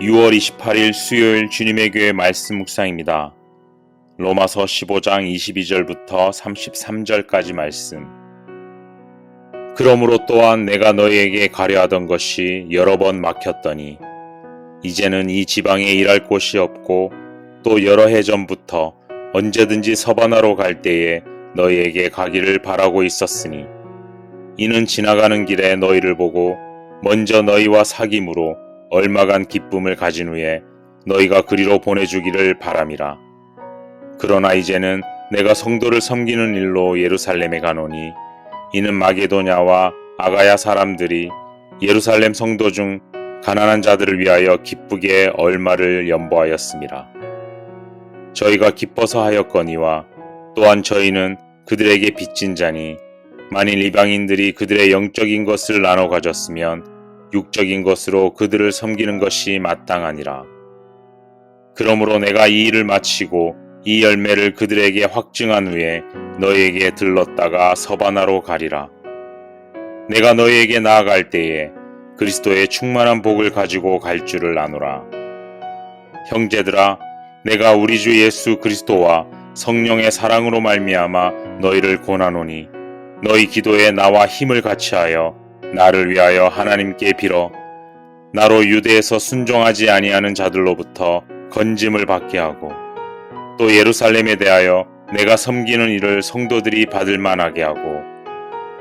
6월 28일 수요일 주님의 교회 말씀 묵상입니다. 로마서 15장 22절부터 33절까지 말씀. 그러므로 또한 내가 너희에게 가려 하던 것이 여러 번 막혔더니 이제는 이 지방에 일할 곳이 없고 또 여러 해 전부터 언제든지 서바나로 갈 때에 너희에게 가기를 바라고 있었으니 이는 지나가는 길에 너희를 보고 먼저 너희와 사귐으로 얼마간 기쁨을 가진 후에 너희가 그리로 보내주기를 바람이라. 그러나 이제는 내가 성도를 섬기는 일로 예루살렘에 가노니 이는 마게도냐와 아가야 사람들이 예루살렘 성도 중 가난한 자들을 위하여 기쁘게 얼마를 연보하였음이라. 저희가 기뻐서 하였거니와 또한 저희는 그들에게 빚진 자니 만일 이방인들이 그들의 영적인 것을 나눠 가졌으면 육적인 것으로 그들을 섬기는 것이 마땅하니라. 그러므로 내가 이 일을 마치고 이 열매를 그들에게 확증한 후에 너희에게 들렀다가 서바나로 가리라. 내가 너희에게 나아갈 때에 그리스도의 충만한 복을 가지고 갈 줄을 아노라. 형제들아, 내가 우리 주 예수 그리스도와 성령의 사랑으로 말미암아 너희를 권하노니 너희 기도에 나와 힘을 같이하여 나를 위하여 하나님께 빌어 나로 유대에서 순종하지 아니하는 자들로부터 건짐을 받게 하고 또 예루살렘에 대하여 내가 섬기는 일을 성도들이 받을 만하게 하고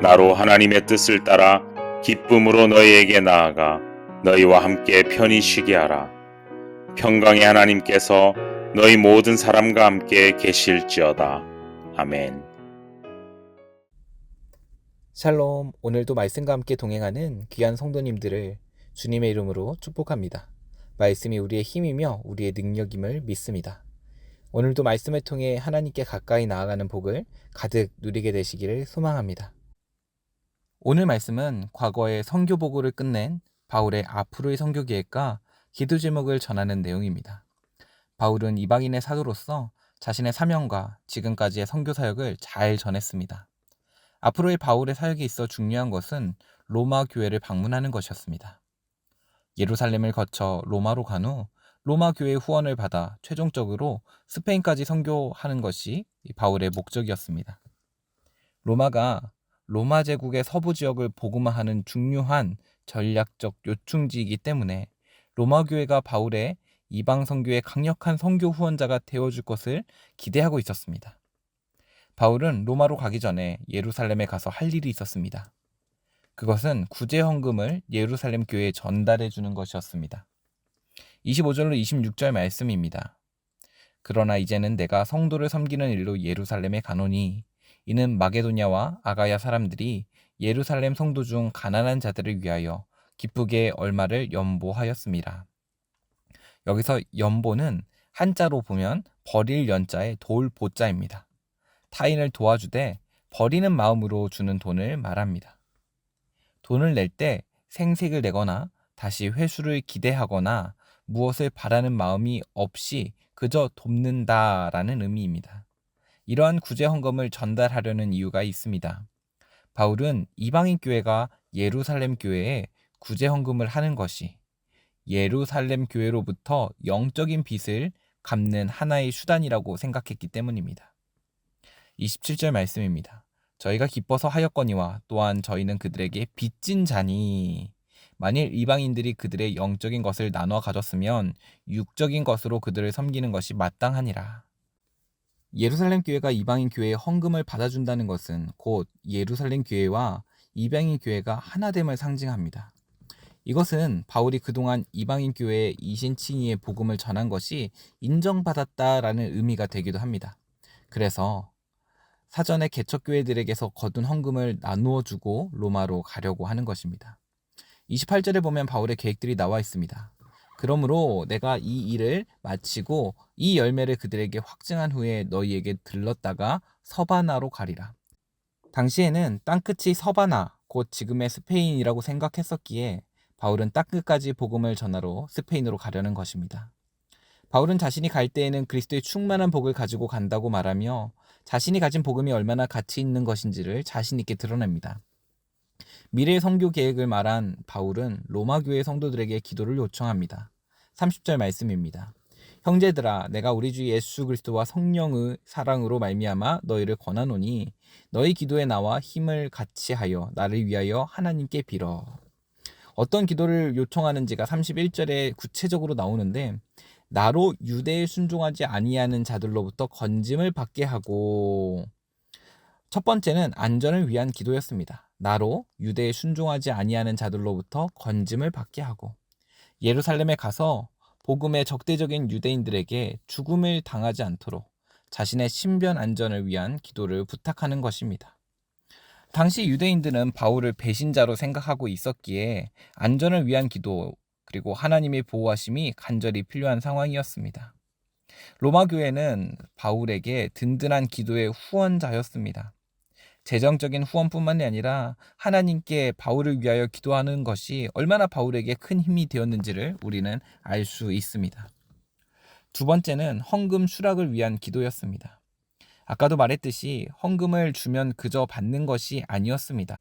나로 하나님의 뜻을 따라 기쁨으로 너희에게 나아가 너희와 함께 편히 쉬게 하라. 평강의 하나님께서 너희 모든 사람과 함께 계실지어다. 아멘. 샬롬, 오늘도 말씀과 함께 동행하는 귀한 성도님들을 주님의 이름으로 축복합니다. 말씀이 우리의 힘이며 우리의 능력임을 믿습니다. 오늘도 말씀을 통해 하나님께 가까이 나아가는 복을 가득 누리게 되시기를 소망합니다. 오늘 말씀은 과거의 선교 보고를 끝낸 바울의 앞으로의 선교 계획과 기도 제목을 전하는 내용입니다. 바울은 이방인의 사도로서 자신의 사명과 지금까지의 선교 사역을 잘 전했습니다. 앞으로의 바울의 사역에 있어 중요한 것은 로마 교회를 방문하는 것이었습니다. 예루살렘을 거쳐 로마로 간 후 로마 교회의 후원을 받아 최종적으로 스페인까지 선교하는 것이 바울의 목적이었습니다. 로마가 로마 제국의 서부 지역을 복음화하는 중요한 전략적 요충지이기 때문에 로마 교회가 바울의 이방 선교의 강력한 선교 후원자가 되어줄 것을 기대하고 있었습니다. 바울은 로마로 가기 전에 예루살렘에 가서 할 일이 있었습니다. 그것은 구제 헌금을 예루살렘 교회에 전달해 주는 것이었습니다. 25절로 26절 말씀입니다. 그러나 이제는 내가 성도를 섬기는 일로 예루살렘에 가노니 이는 마게도냐와 아가야 사람들이 예루살렘 성도 중 가난한 자들을 위하여 기쁘게 얼마를 연보하였음이라. 여기서 연보는 한자로 보면 버릴 연자의 돌 보자입니다. 타인을 도와주되 버리는 마음으로 주는 돈을 말합니다. 돈을 낼 때 생색을 내거나 다시 회수를 기대하거나 무엇을 바라는 마음이 없이 그저 돕는다라는 의미입니다. 이러한 구제 헌금을 전달하려는 이유가 있습니다. 바울은 이방인 교회가 예루살렘 교회에 구제 헌금을 하는 것이 예루살렘 교회로부터 영적인 빚을 갚는 하나의 수단이라고 생각했기 때문입니다. 27절 말씀입니다. 저희가 기뻐서 하였거니와 또한 저희는 그들에게 빚진 자니 만일 이방인들이 그들의 영적인 것을 나눠 가졌으면 육적인 것으로 그들을 섬기는 것이 마땅하니라. 예루살렘 교회가 이방인 교회의 헌금을 받아준다는 것은 곧 예루살렘 교회와 이방인 교회가 하나됨을 상징합니다. 이것은 바울이 그동안 이방인 교회에 이신칭의의 복음을 전한 것이 인정받았다라는 의미가 되기도 합니다. 그래서 사전에 개척교회들에게서 거둔 헌금을 나누어 주고 로마로 가려고 하는 것입니다. 28절에 보면 바울의 계획들이 나와 있습니다. 그러므로 내가 이 일을 마치고 이 열매를 그들에게 확증한 후에 너희에게 들렀다가 서바나로 가리라. 당시에는 땅끝이 서바나, 곧 지금의 스페인이라고 생각했었기에 바울은 땅끝까지 복음을 전하러 스페인으로 가려는 것입니다. 바울은 자신이 갈 때에는 그리스도의 충만한 복을 가지고 간다고 말하며 자신이 가진 복음이 얼마나 가치 있는 것인지를 자신 있게 드러냅니다. 미래의 선교 계획을 말한 바울은 로마 교회 성도들에게 기도를 요청합니다. 30절 말씀입니다. 형제들아, 내가 우리 주 예수 그리스도와 성령의 사랑으로 말미암아 너희를 권하노니 너희 기도에 나와 힘을 같이 하여 나를 위하여 하나님께 빌어. 어떤 기도를 요청하는지가 31절에 구체적으로 나오는데, 나로 유대에 순종하지 아니하는 자들로부터 건짐을 받게 하고, 첫 번째는 안전을 위한 기도였습니다. 나로 유대에 순종하지 아니하는 자들로부터 건짐을 받게 하고, 예루살렘에 가서 복음의 적대적인 유대인들에게 죽음을 당하지 않도록 자신의 신변 안전을 위한 기도를 부탁하는 것입니다. 당시 유대인들은 바울을 배신자로 생각하고 있었기에 안전을 위한 기도, 그리고 하나님의 보호하심이 간절히 필요한 상황이었습니다. 로마 교회는 바울에게 든든한 기도의 후원자였습니다. 재정적인 후원뿐만이 아니라 하나님께 바울을 위하여 기도하는 것이 얼마나 바울에게 큰 힘이 되었는지를 우리는 알 수 있습니다. 두 번째는 헌금 수락을 위한 기도였습니다. 아까도 말했듯이 헌금을 주면 그저 받는 것이 아니었습니다.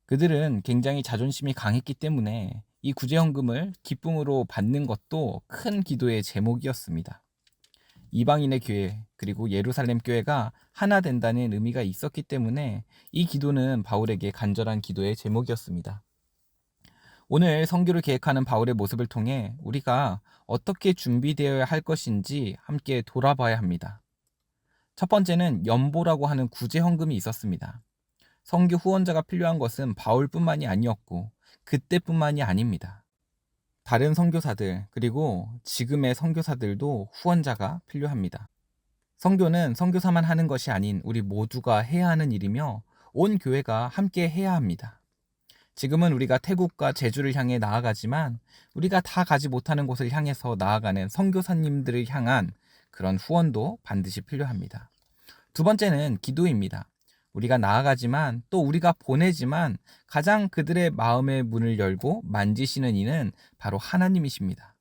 그들은 굉장히 자존심이 강했기 때문에 이 구제헌금을 기쁨으로 받는 것도 큰 기도의 제목이었습니다. 이방인의 교회, 그리고 예루살렘 교회가 하나 된다는 의미가 있었기 때문에 이 기도는 바울에게 간절한 기도의 제목이었습니다. 오늘 선교를 계획하는 바울의 모습을 통해 우리가 어떻게 준비되어야 할 것인지 함께 돌아봐야 합니다. 첫 번째는 연보라고 하는 구제헌금이 있었습니다. 선교 후원자가 필요한 것은 바울뿐만이 아니었고 그때뿐만이 아닙니다. 다른 선교사들, 그리고 지금의 선교사들도 후원자가 필요합니다. 선교는 선교사만 하는 것이 아닌 우리 모두가 해야 하는 일이며 온 교회가 함께 해야 합니다. 지금은 우리가 태국과 제주를 향해 나아가지만 우리가 다 가지 못하는 곳을 향해서 나아가는 선교사님들을 향한 그런 후원도 반드시 필요합니다. 두 번째는 기도입니다. 우리가 나아가지만 또 우리가 보내지만 가장 그들의 마음의 문을 열고 만지시는 이는 바로 하나님이십니다.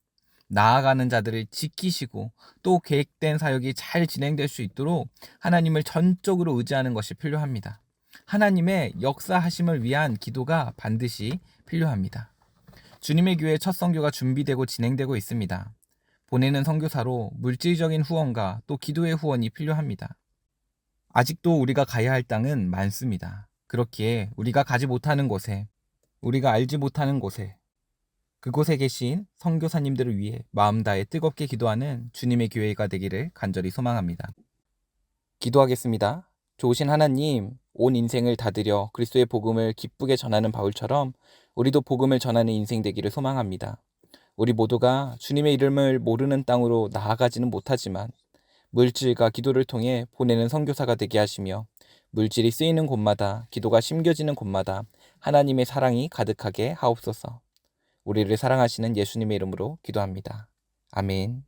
나아가는 자들을 지키시고 또 계획된 사역이 잘 진행될 수 있도록 하나님을 전적으로 의지하는 것이 필요합니다. 하나님의 역사하심을 위한 기도가 반드시 필요합니다. 주님의 교회 첫 선교가 준비되고 진행되고 있습니다. 보내는 선교사로 물질적인 후원과 또 기도의 후원이 필요합니다. 아직도 우리가 가야 할 땅은 많습니다. 그렇기에 우리가 가지 못하는 곳에, 우리가 알지 못하는 곳에, 그곳에 계신 선교사님들을 위해 마음 다해 뜨겁게 기도하는 주님의 교회가 되기를 간절히 소망합니다. 기도하겠습니다. 좋으신 하나님, 온 인생을 다 드려 그리스도의 복음을 기쁘게 전하는 바울처럼 우리도 복음을 전하는 인생 되기를 소망합니다. 우리 모두가 주님의 이름을 모르는 땅으로 나아가지는 못하지만 물질과 기도를 통해 보내는 선교사가 되게 하시며 물질이 쓰이는 곳마다, 기도가 심겨지는 곳마다 하나님의 사랑이 가득하게 하옵소서. 우리를 사랑하시는 예수님의 이름으로 기도합니다. 아멘.